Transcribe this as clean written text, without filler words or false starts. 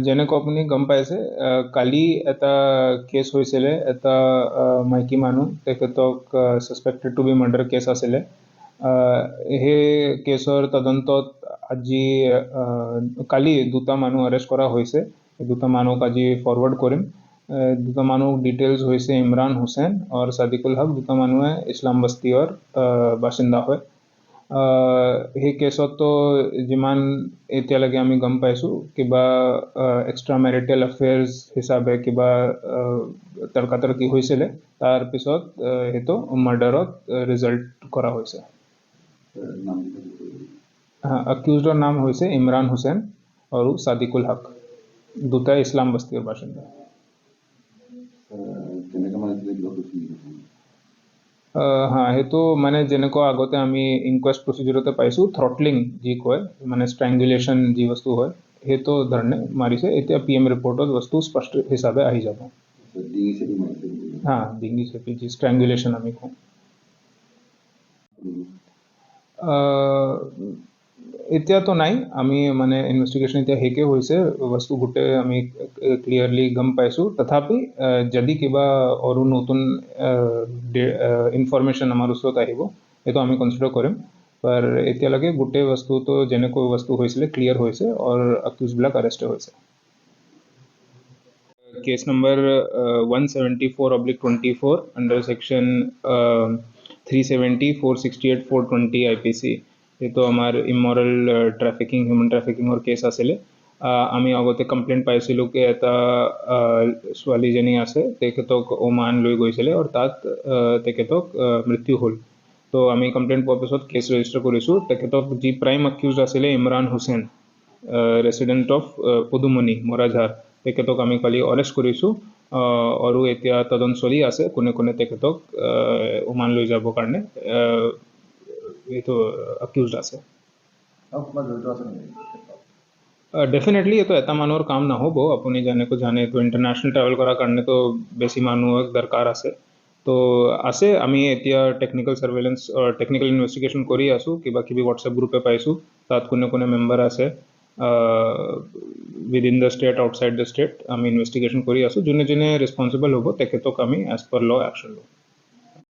যেনেকৈ আপুনি গম পাইছে কালি এটা কেছ হৈছিলে এটা মাইকী মানুহ তেখেতক suspected to be murder case আছিলে সেই কেছৰ তদন্তত আজি কালি দুটা মানুহ অৰেষ্ট কৰা হৈছে দুটা মানুহক আজি ফৰৱাৰ্ড কৰিম দুটা মানুহ ডিটেইলছ হৈছে ইমৰান হুছেইন আৰু সাদিকুল হক দুটা মানুহে ইছলাম বস্তিৰ বাসিন্দা হয় সেই কেছতো যিমান এতিয়ালৈকে আমি গম পাইছোঁ কিবা এক্সট্ৰা মেৰিটেল এফেয়াৰ্ছ হিচাপে কিবা তৰ্কাতৰ্কি হৈছিলে তাৰপিছত সেইটো মাৰ্ডাৰত ৰিজাল্ট কৰা হৈছে অ্যাকিউজডৰ নাম হৈছে ইমৰান হুছেইন আৰু সাদিকুল হক দুটাই ইছলাম বস্তিৰ বাসিন্দা সেইটো মানে যেনেকৈ আগতে আমি ইনকুৱেষ্ট প্ৰচিডিউৰতে পাইছোঁ থ্ৰটলিং যি কয় মানে ষ্ট্ৰেংগুলেশ্যন যি বস্তু হয় সেইটো ধৰণে মাৰিছে এতিয়া পি এম ৰিপৰ্টত বস্তু স্পষ্ট হিচাপে আহি যাব ডিঙি চেপি যি ষ্ট্ৰেংগুলেশ্যন আমি কওঁ এতিয়াতো নাই আমি মানে ইনভেষ্টিগেশ্যন এতিয়া শেষে হৈছে বস্তু গোটেই আমি ক্লিয়াৰলি গম পাইছোঁ তথাপি যদি কিবা আৰু নতুন ইনফৰমেশ্যন আমাৰ ওচৰত আহিব সেইটো আমি কনচিডাৰ কৰিম पर এতিয়ালৈকে গোটেই বস্তুটো যেনেকৈ বস্তু হৈছিলে ক্লিয়াৰ হৈছে আৰু অ্যাকিউজবিলাক আৰেষ্ট হৈছে case number 174/24 under section 370 468 420 IPC ये तो हमार इमोरल ट्रैफिकिंग ह्यूमन ट्रैफिकिंग और केस आছিলে আমি আগতে কমপ্লেইন পাইছিলোঁ কি এটা ছোৱালীজনী আছে তেখেতক ওমান লৈ গৈছিলে আৰু তাত তেখেতক মৃত্যু হ'ল তো আমি কমপ্লেইন পোৱাৰ পিছত কেছ ৰেজিষ্টাৰ কৰিছোঁ তেখেতক যি প্ৰাইম অ্যাকিউজ আছিলে ইমৰান হুছেইন ৰেচিডেণ্ট অফ পদুমণি মৰাঝাৰ তেখেতক আমি কালি অৰেষ্ট কৰিছোঁ আৰু এতিয়া তদন্ত চলি আছে কোনে কোনে তেখেতক ওমান লৈ যাবৰ কাৰণে এইটো অ্যাকিউজ আছে ডেফিনেটলি এইটো এটা মানুহৰ কাম নহ'ব আপুনি যেনেকৈ জানে তো ইণ্টাৰনেশ্যনেল ট্ৰেভেল কৰাৰ কাৰণেতো বেছি মানুহৰ দৰকাৰ আছে তো আছে আমি এতিয়া টেকনিকেল সাৰ্ভেইলেন্স টেকনিকেল ইনভেষ্টিগেশ্যন কৰি আছোঁ কিবা কিবি হোৱাটছএপ গ্ৰুপে পাইছোঁ তাত কোনে কোনে মেম্বাৰ আছে within the state outside the state আমি ইনভেষ্টিগেশ্যন কৰি আছোঁ যোনে যোনে ৰেছপন্সিবল হ'ব তেখেতক আমি এজ পাৰ ল' একশ্যন ল'ম